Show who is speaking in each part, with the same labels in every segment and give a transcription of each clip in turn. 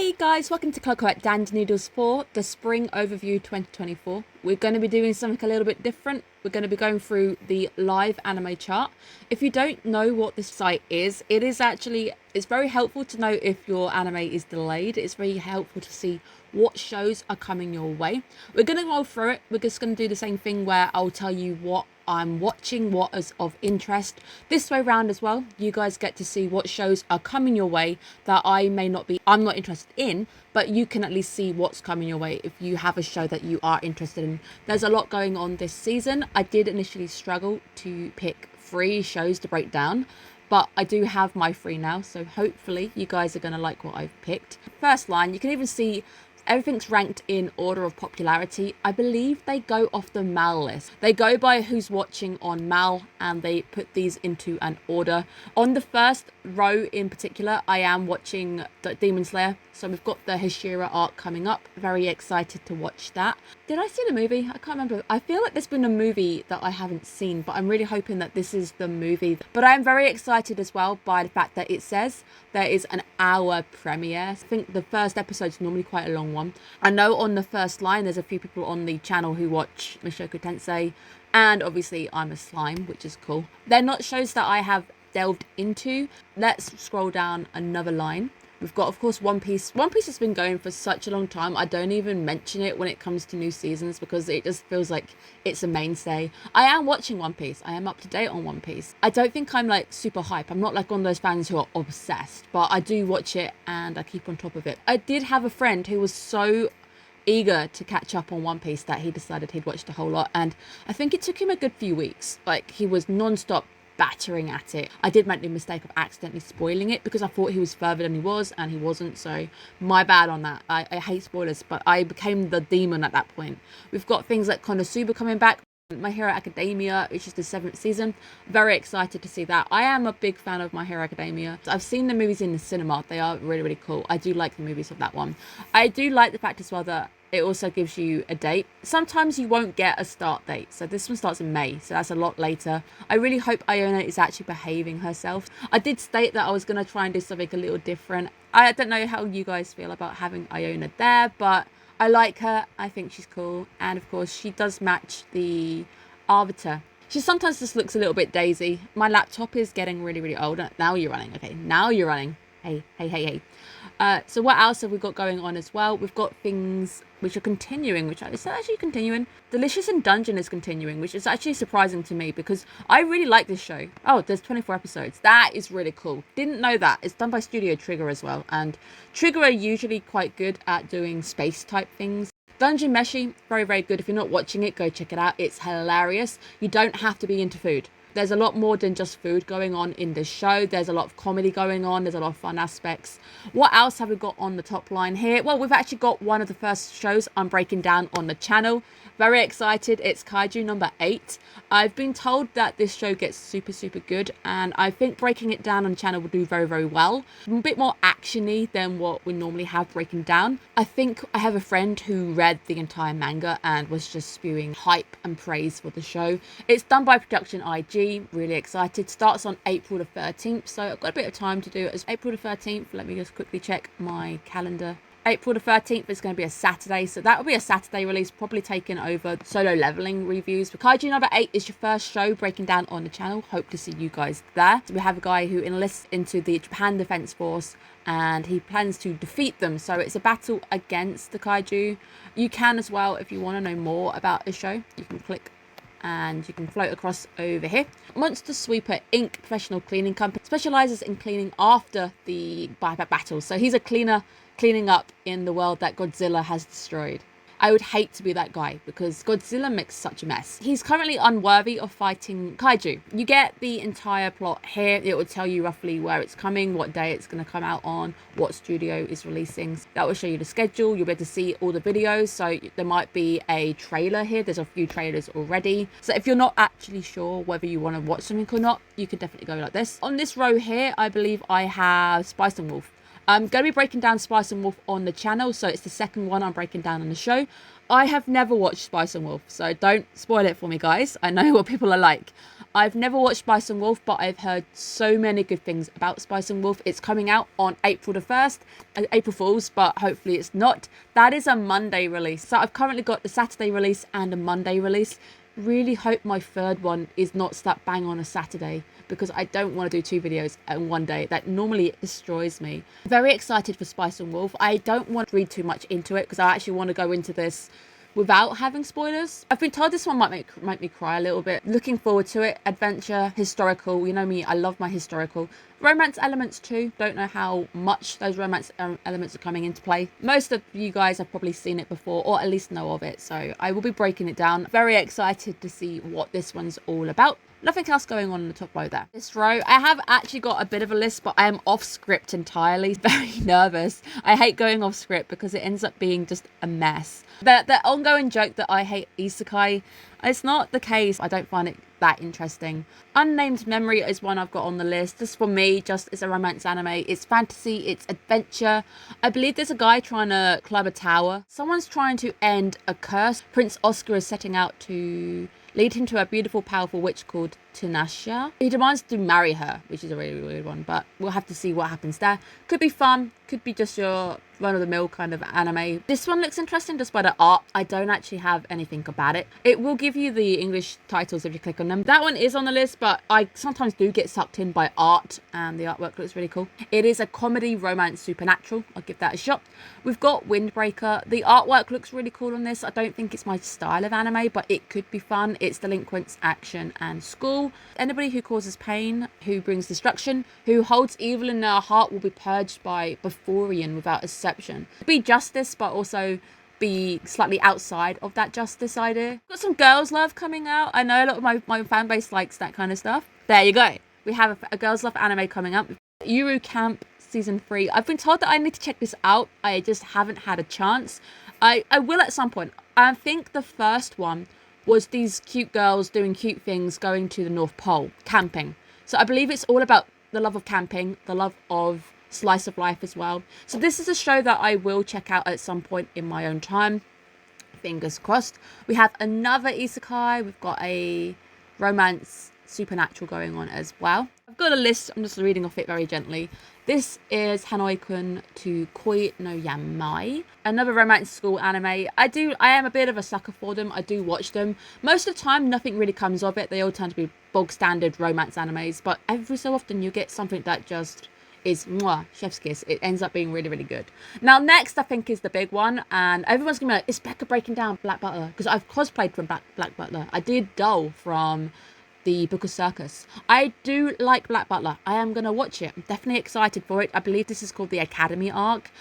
Speaker 1: Hey guys, welcome to Clockwork and Noodles for the Spring Overview 2024. We're going to be doing something a little bit different. We're going to be going through the live anime chart. If you don't know what this site is, it's very helpful to know if your anime is delayed. It's very helpful to see what shows are coming your way. We're going to go through it. We're just going to do the same thing where I'll tell you what I'm watching, what is of interest. This way round as well, you guys get to see what shows are coming your way that I'm not interested in, but you can at least see what's coming your way if you have a show that you are interested in. There's a lot going on this season. I did initially struggle to pick 3 shows to break down, but I do have my 3 now, so hopefully you guys are going to like what I've picked. First line, you can even see everything's ranked in order of popularity. I believe they go off the MAL list. They go by who's watching on MAL and they put these into an order. On the first row in particular, I am watching the Demon Slayer. So we've got the Hashira arc coming up. Very excited to watch that. Did I see the movie? I can't remember. I feel like there's been a movie that I haven't seen, but I'm really hoping that this is the movie. But I am very excited as well by the fact that it says there is an hour premiere. I think the first episode is normally quite a long one. I know on the first line there's a few people on the channel who watch Mushoku Tensei, and obviously I'm a slime, which is cool. They're not shows that I have delved into. Let's scroll down another line. We've got, of course, One Piece. One Piece has been going for such a long time. I don't even mention it when it comes to new seasons because it just feels like it's a mainstay. I am watching One Piece. I am up to date on One Piece. I don't think I'm like super hype. I'm not like one of those fans who are obsessed, but I do watch it and I keep on top of it. I did have a friend who was so eager to catch up on One Piece that he decided he'd watch the whole lot, and I think it took him a good few weeks. Like, he was non-stop battering at it. I did make the mistake of accidentally spoiling it because I thought he was further than he was, and he wasn't, so my bad on that. I hate spoilers, but I became the demon at that point. We've got things like Konosuba coming back, My Hero Academia, which is the 7th season. Very excited to see that. I am a big fan of My Hero Academia. I've seen the movies in the cinema. They are really, really cool. I do like the movies of that one. I do like the fact as well that it also gives you a date. Sometimes you won't get a start date. So this one starts in May, so that's a lot later. I really hope Iona is actually behaving herself. I did state that I was going to try and do something a little different. I don't know how you guys feel about having Iona there, but I like her. I think she's cool. And of course, she does match the arbiter. She sometimes just looks a little bit daisy. My laptop is getting really, really old. Now you're running. Okay, now you're running. Hey. So what else have we got going on as well? We've got things which are continuing, is that actually continuing? Delicious in Dungeon is continuing, which is actually surprising to me because I really like this show. Oh, there's 24 episodes. That is really cool. Didn't know that. It's done by Studio Trigger as well, and Trigger are usually quite good at doing space type things. Dungeon Meshi, very, very good. If you're not watching it, go check it out. It's hilarious. You don't have to be into food. There's a lot more than just food going on in this show. There's a lot of comedy going on. There's a lot of fun aspects. What else have we got on the top line here? Well, we've actually got one of the first shows I'm breaking down on the channel. Very excited. It's Kaiju number 8. I've been told that this show gets super, super good, and I think breaking it down on the channel will do very, very well. A bit more actiony than what we normally have breaking down. I think I have a friend who read the entire manga and was just spewing hype and praise for the show. It's done by Production IG. Really excited. Starts on April the 13th, so I've got a bit of time to do it. It's April the 13th. Let me just quickly check my calendar. April the 13th is going to be a Saturday, so that will be a Saturday release, probably taking over Solo Leveling reviews. But Kaiju number 8 is your first show breaking down on the channel. Hope to see you guys there. So we have a guy who enlists into the Japan Defense Force and he plans to defeat them. So it's a battle against the Kaiju. You can as well, if you want to know more about the show, you can click and you can float across over here. Monster Sweeper Inc. professional cleaning company specializes in cleaning after the battles. So he's a cleaner cleaning up in the world that Godzilla has destroyed. I would hate to be that guy because Godzilla makes such a mess. He's currently unworthy of fighting Kaiju. You get the entire plot here. It will tell you roughly where it's coming, what day it's going to come out on, what studio is releasing. That will show you the schedule. You'll be able to see all the videos. So there might be a trailer here. There's a few trailers already. So if you're not actually sure whether you want to watch something or not, you could definitely go like this. On this row here, I believe I have Spice and Wolf. I'm going to be breaking down Spice and Wolf on the channel, so it's the second one I'm breaking down on the show. I have never watched Spice and Wolf, so don't spoil it for me, guys. I know what people are like. I've never watched Spice and Wolf, but I've heard so many good things about Spice and Wolf. It's coming out on April the 1st, April Fool's, but hopefully it's not. That is a Monday release. So I've currently got the Saturday release and a Monday release. Really hope my third one is not slap bang on a Saturday, because I don't want to do 2 videos in one day. That normally destroys me. Very excited for Spice and Wolf. I don't want to read too much into it because I actually want to go into this without having spoilers. I've been told this one might make me cry a little bit. Looking forward to it. Adventure, historical. You know me, I love my historical. Romance elements too. Don't know how much those romance elements are coming into play. Most of you guys have probably seen it before, or at least know of it. So I will be breaking it down. Very excited to see what this one's all about. Nothing else going on in the top row there. This row, I have actually got a bit of a list, but I am off script entirely. Very nervous. I hate going off script because it ends up being just a mess. The ongoing joke that I hate isekai, it's not the case. I don't find it that interesting. Unnamed Memory is one I've got on the list. Just for me, just it's a romance anime. It's fantasy, it's adventure. I believe there's a guy trying to climb a tower. Someone's trying to end a curse. Prince Oscar is setting out to lead him to a beautiful, powerful witch called Tunasha. He demands to marry her, which is a really weird one, but we'll have to see what happens there. Could be fun, could be just your run-of-the-mill kind of anime. This one looks interesting just by the art. I don't actually have anything about it. It will give you the English titles if you click on them. That one is on the list, but I sometimes do get sucked in by art, and the artwork looks really cool. It is a comedy, romance, supernatural. I'll give that a shot. We've got Windbreaker. The artwork looks really cool on this. I don't think it's my style of anime, but it could be fun. It's delinquents, action, and school. Anybody who causes pain, who brings destruction, who holds evil in their heart will be purged by Beforian without exception. Be justice, but also be slightly outside of that justice idea. Got some girls' love coming out. I know a lot of my fan base likes that kind of stuff. There you go. We have a girls' love anime coming up. Yuru Camp Season 3. I've been told that I need to check this out. I just haven't had a chance. I will at some point. I think the first one was these cute girls doing cute things, going to the North Pole, camping. So I believe it's all about the love of camping, the love of slice of life as well. So this is a show that I will check out at some point in my own time. Fingers crossed. We have another isekai. We've got a romance supernatural going on as well. I've got a list. I'm just reading off it very gently. This is Hanoi-kun to Koi no Yamai, another romance school anime. I am a bit of a sucker for them. I do watch them. Most of the time, nothing really comes of it. They all tend to be bog standard romance animes, but every so often you get something that just is mwah, chef's kiss. It ends up being really, really good. Now, next, I think is the big one, and everyone's gonna be like, is Becca breaking down Black Butler? Because I've cosplayed from Black Butler. I did Dull from the Book of Circus. I do like Black Butler. I am going to watch it. I'm definitely excited for it. I believe this is called the Academy arc.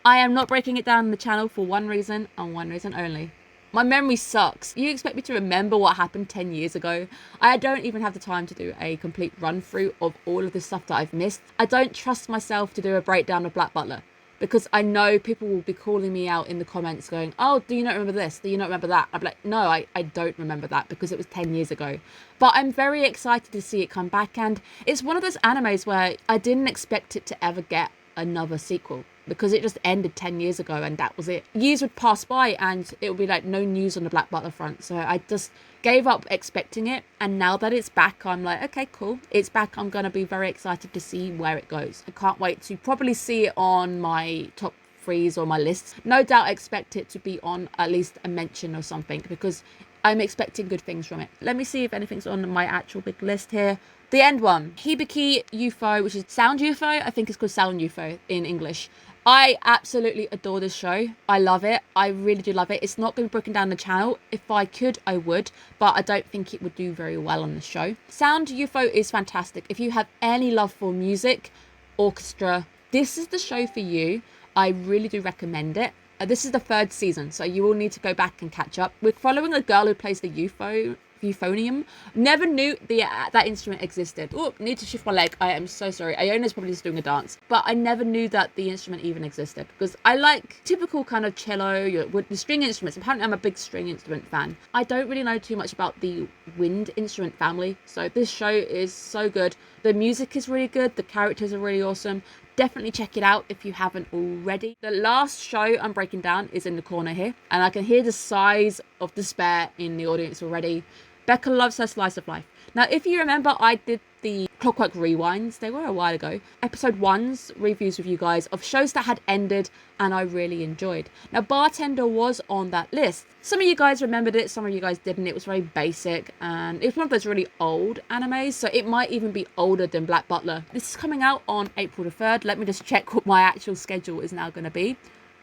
Speaker 1: I am not breaking it down on the channel for one reason and one reason only. My memory sucks. You expect me to remember what happened 10 years ago? I don't even have the time to do a complete run through of all of the stuff that I've missed. I don't trust myself to do a breakdown of Black Butler, because I know people will be calling me out in the comments going, oh, do you not remember this? Do you not remember that? I'm like, no, I don't remember that because it was 10 years ago. But I'm very excited to see it come back. And it's one of those animes where I didn't expect it to ever get another sequel, because it just ended 10 years ago and that was it. Years would pass by and it would be like no news on the Black Butler front. So I just gave up expecting it. And now that it's back, I'm like, okay, cool. It's back. I'm going to be very excited to see where it goes. I can't wait to probably see it on my top threes or my lists. No doubt expect it to be on at least a mention or something, because I'm expecting good things from it. Let me see if anything's on my actual big list here. The end one, Hibiki UFO, which is Sound UFO. I think it's called Sound UFO in English. I absolutely adore this show. I love it. I really do love it. It's not going to be broken down the channel. If I could, I would, but I don't think it would do very well on the show. Sound UFO is fantastic. If you have any love for music, orchestra, this is the show for you. I really do recommend it. This is the 3rd season, so you will need to go back and catch up. We're following a girl who plays the euphonium. Never knew that instrument existed. Oh, need to shift my leg. I am so sorry. Iona's probably just doing a dance. But I never knew that the instrument even existed, because I like typical kind of cello with the string instruments. Apparently I'm a big string instrument fan. I don't really know too much about the wind instrument family. So this show is so good. The music is really good. The characters are really awesome. Definitely check it out if you haven't already. The last show I'm breaking down is in the corner here, and I can hear the sighs of despair in the audience already. Becca loves her slice of life. Now, if you remember, I did the Clockwork rewinds. They were a while ago. Episode 1's reviews with you guys of shows that had ended and I really enjoyed. Now, Bartender was on that list. Some of you guys remembered it, some of you guys didn't. It was very basic and it was one of those really old animes, so it might even be older than Black Butler. This is coming out on April the 3rd. Let me just check what my actual schedule is now going to be.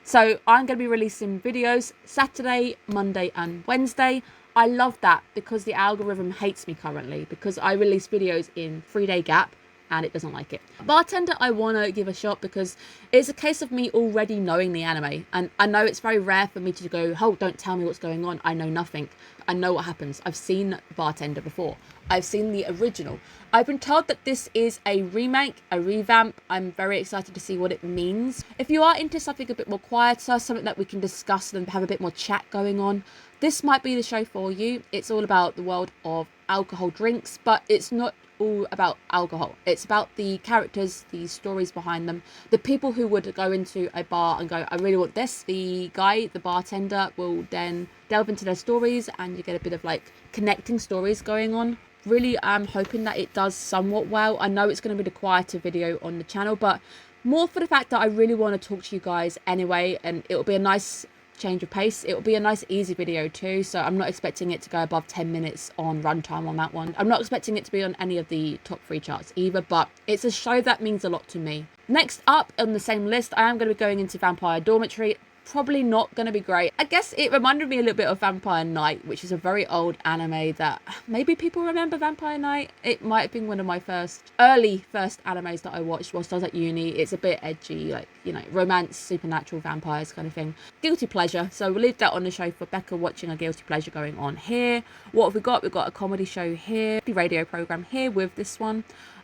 Speaker 1: So I'm going to be releasing videos Saturday, Monday and Wednesday. I love that because the algorithm hates me currently because I release videos in 3-day gap and it doesn't like it. Bartender, I want to give a shot because it's a case of me already knowing the anime. And I know it's very rare for me to go, oh, don't tell me what's going on. I know nothing. I know what happens. I've seen Bartender before. I've seen the original. I've been told that this is a remake, a revamp. I'm very excited to see what it means. If you are into something a bit more quieter, something that we can discuss and have a bit more chat going on, this might be the show for you. It's all about the world of alcohol drinks, but it's not all about alcohol. It's about the characters, the stories behind them, the people who would go into a bar and go, I really want this. The guy, the bartender, will then delve into their stories and you get a bit of like connecting stories going on. Really am hoping that it does somewhat well. I know it's going to be the quieter video on the channel, but more for the fact that I really want to talk to you guys anyway, and it'll be a nice change of pace. It will be a nice easy video too, so I'm not expecting it to go above 10 minutes on runtime on that one. I'm not expecting it to be on any of the top 3 charts either, but it's a show that means a lot to me. Next up on the same list, I am going to be going into Vampire Dormitory. Probably not going to be great. I guess it reminded me a little bit of Vampire Knight, which is a very old anime that maybe people remember. Vampire Knight, it might have been one of my first animes that I watched whilst I was at uni. It's a bit edgy, like, you know, romance, supernatural, vampires kind of thing. Guilty pleasure, so we'll leave that on the show for Becca watching a guilty pleasure going on here. What have we got? We've got a comedy show here, the radio program here with this one.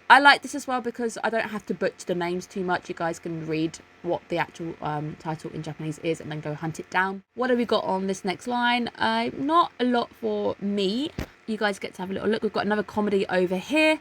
Speaker 1: I like this as well because I don't have to butcher the names too much. You guys can read what the actual title in Japanese is and then go hunt it down. What have we got on this next line? Not a lot for me. You guys get to have a little look. We've got another comedy over here.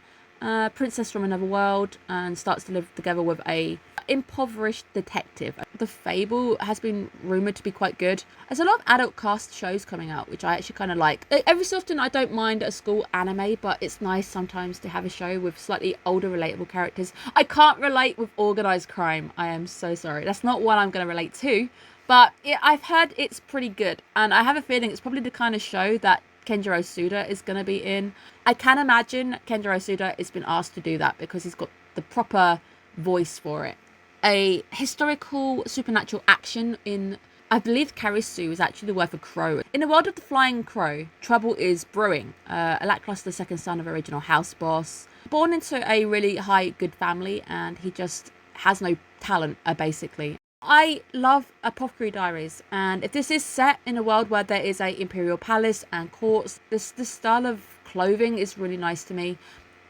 Speaker 1: Princess from Another World and starts to live together with a impoverished detective. The Fable has been rumoured to be quite good. There's a lot of adult cast shows coming out, which I actually kind of like. Every so often I don't mind a school anime, but it's nice sometimes to have a show with slightly older relatable characters. I can't relate with organised crime. I am so sorry. That's not what I'm going to relate to, but I've heard it's pretty good, and I have a feeling it's probably the kind of show that Kenjiro Suda is going to be in. I can imagine Kenjiro Suda has been asked to do that because he's got the proper voice for it. A historical supernatural action in, I believe Karisu is actually the word for crow. In the world of the Flying Crow, trouble is brewing. A lackluster second son of original house boss, born into a really high good family, and he just has no talent, basically. I love Apothecary Diaries, and if this is set in a world where there is a imperial palace and courts, this style of clothing is really nice to me.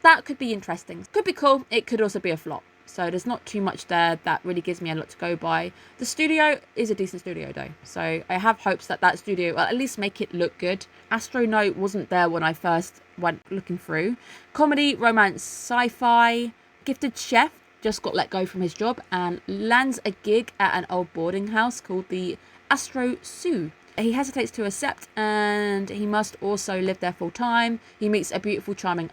Speaker 1: That could be interesting. Could be cool. It could also be a flop. So there's not too much there that really gives me a lot to go by. The studio is a decent studio though, so I have hopes that that studio will at least make it look good. Astro Note wasn't there when I first went looking through. Comedy, romance, sci-fi. Gifted chef just got let go from his job and lands a gig at an old boarding house called the Astro Sue. He hesitates to accept, and he must also live there full time. He meets a beautiful, charming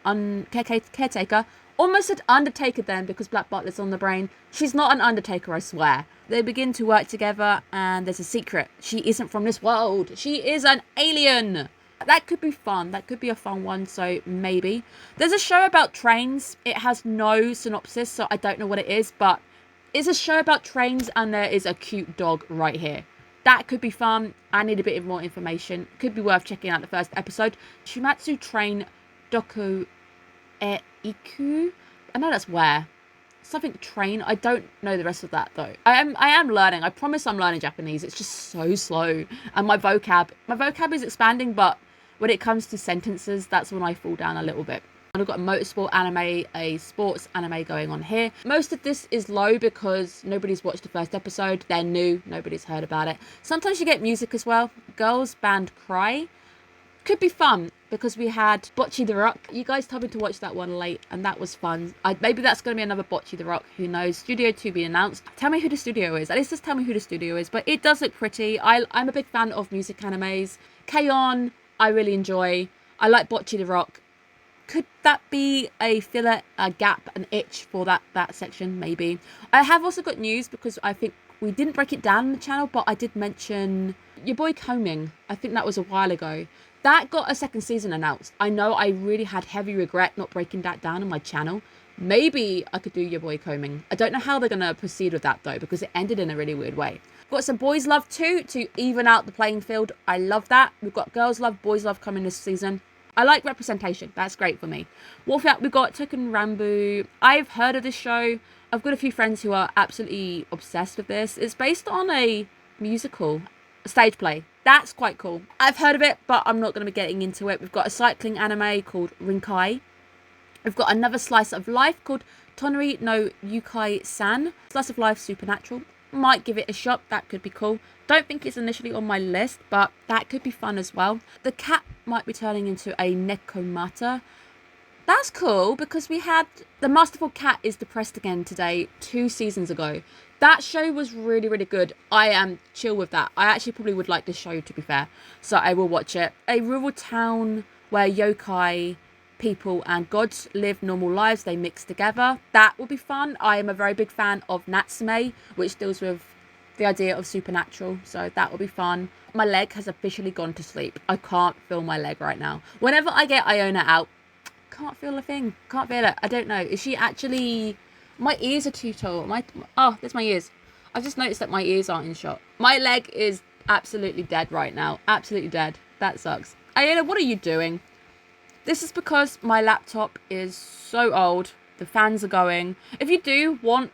Speaker 1: caretaker. Almost said Undertaker then because Black Butler's on the brain. She's not an Undertaker, I swear. They begin to work together, and there's a secret. She isn't from this world. She is an alien. That could be fun. That could be a fun one, so maybe. There's a show about trains. It has no synopsis, so I don't know what it is, but it's a show about trains, and there is a cute dog right here. That could be fun. I need a bit of more information. Could be worth checking out the first episode. Shumatsu Train Doku Iku. I know that's where. Something train. I don't know the rest of that though. I am learning. I promise I'm learning Japanese. It's just so slow. And my vocab is expanding, but when it comes to sentences, that's when I fall down a little bit. And I've got a motorsport anime, a sports anime going on here. Most of this is low because nobody's watched the first episode. They're new. Nobody's heard about it. Sometimes you get music as well. Girls band Cry. Could be fun, because we had Bocce the Rock. You guys told me to watch that one late, and that was fun. Maybe that's going to be another Bocce the Rock. Who knows? Studio 2 be announced. Tell me who the studio is. At least just tell me who the studio is. But it does look pretty. I'm a big fan of music animes. K-On! I really enjoy. I like Bocce the Rock. Could that be a filler, a gap, an itch for that section? Maybe. I have also got news because I think we didn't break it down on the channel, but I did mention your boy Combing. I think that was a while ago. That got a second season announced. I know I really had heavy regret not breaking that down on my channel. Maybe I could do your boy Combing. I don't know how they're going to proceed with that though, because it ended in a really weird way. Got some Boys Love 2 to even out the playing field. I love that. We've got Girls Love, Boys Love coming this season. I like representation. That's great for me. Wolf Out, we've got Token Rambu. I've heard of this show. I've got a few friends who are absolutely obsessed with this. It's based on a musical, a stage play. That's quite cool. I've heard of it, but I'm not going to be getting into it. We've got a cycling anime called Rinkai. We've got another slice of life called Tonari no Yukai-san. Slice of life supernatural. Might give it a shot. That could be cool. Don't think it's initially on my list, but that could be fun as well. The cat might be turning into a Nekomata. That's cool because we had The Masterful Cat is Depressed Again today 2 seasons ago. That show was really, really good. I am chill with that. I actually probably would like this show, to be fair. So I will watch it. A rural town where yokai people and gods live normal lives. They mix together. That will be fun. I am a very big fan of Natsume, which deals with the idea of supernatural. So that will be fun. My leg has officially gone to sleep. I can't feel my leg right now. Whenever I get Iona out, can't feel a thing. Can't feel it. I don't know. Is she actually... My ears are too tall. Oh, there's my ears. I've just noticed that my ears aren't in shot. My leg is absolutely dead right now. Absolutely dead. That sucks. Iona, what are you doing? This is because my laptop is so old. The fans are going. If you do want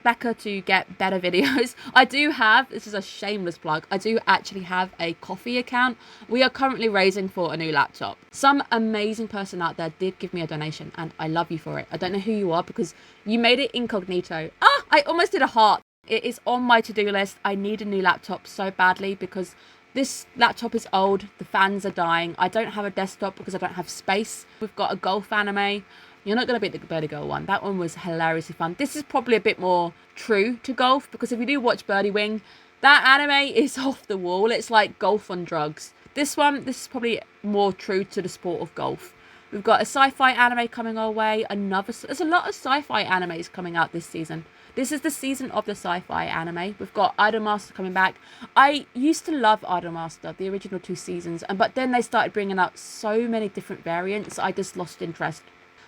Speaker 1: Becca to get better videos, I do have, this is a shameless plug, I do actually have a coffee account. We are currently raising for a new laptop. Some amazing person out there did give me a donation and I love you for it. I don't know who you are because you made it incognito. Ah, I almost did a heart. It is on my to-do list. I need a new laptop so badly because this laptop is old. The fans are dying. I don't have a desktop because I don't have space. We've got a golf anime. You're not going to beat the Birdie Girl one. That one was hilariously fun. This is probably a bit more true to golf because if you do watch Birdie Wing, that anime is off the wall. It's like golf on drugs. This is probably more true to the sport of golf. We've got a sci-fi anime coming our way. There's a lot of sci-fi animes coming out this season. This is the season of the sci-fi anime. We've got Idolmaster coming back. I used to love Idolmaster, the original 2 seasons, but then they started bringing out so many different variants. I just lost interest.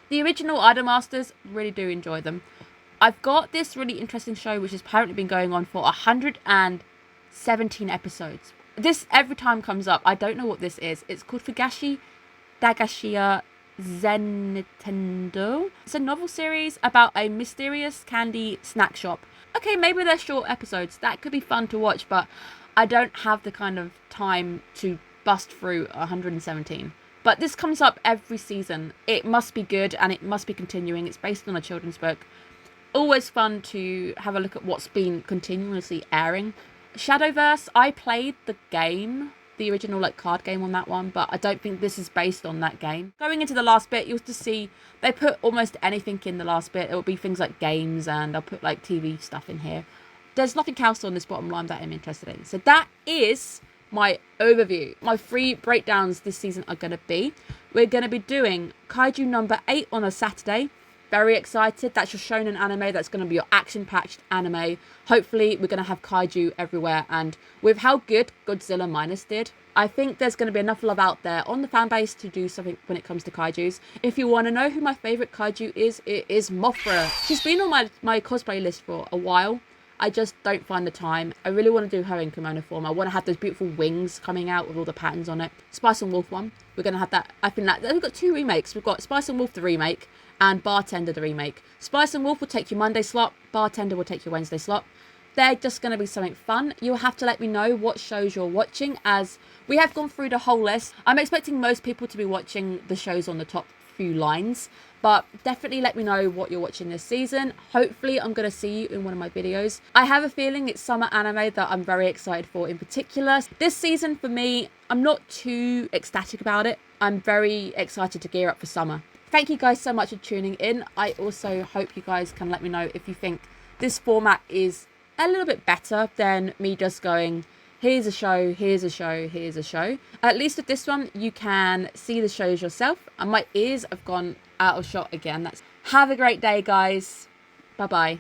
Speaker 1: The original Idolmasters, really do enjoy them. I've got this really interesting show which has apparently been going on for 117 episodes. This every time comes up. I don't know what this is. It's called Fugashi Dagashia Zenitendo. It's a novel series about a mysterious candy snack shop. Okay, maybe they're short episodes. That could be fun to watch, but I don't have the kind of time to bust through 117. But this comes up every season. It must be good and it must be continuing. It's based on a children's book. Always fun to have a look at what's been continuously airing. Shadowverse, I played the game, the original card game on that one, but I don't think this is based on that game. Going into the last bit, you'll just see they put almost anything in the last bit. It will be things like games and I'll put TV stuff in here. There's nothing else on this bottom line that I'm interested in. So that is my overview. My 3 breakdowns this season are going to be, we're going to be doing Kaiju number 8 on a Saturday. Very excited. That's your shonen anime. That's going to be your action-packed anime. Hopefully we're going to have kaiju everywhere, and with how good Godzilla Minus did, I think there's going to be enough love out there on the fan base to do something when it comes to kaijus. If you want to know who my favourite kaiju is, it is Mothra. She's been on my cosplay list for a while. I just don't find the time. I really want to do her in kimono form. I want to have those beautiful wings coming out with all the patterns on it. Spice and Wolf one. We're going to have that. I think that we've got 2 remakes. We've got Spice and Wolf the remake and Bartender the remake. Spice and Wolf will take your Monday slot. Bartender will take your Wednesday slot. They're just going to be something fun. You'll have to let me know what shows you're watching as we have gone through the whole list. I'm expecting most people to be watching the shows on the top few lines, but definitely let me know what you're watching this season. Hopefully I'm going to see you in one of my videos. I have a feeling it's summer anime that I'm very excited for in particular. This season for me, I'm not too ecstatic about it. I'm very excited to gear up for summer. Thank you guys so much for tuning in. I also hope you guys can let me know if you think this format is a little bit better than me just going, here's a show, here's a show, here's a show. At least with this one, you can see the shows yourself. And my ears have gone out of shot again. Have a great day, guys. Bye-bye.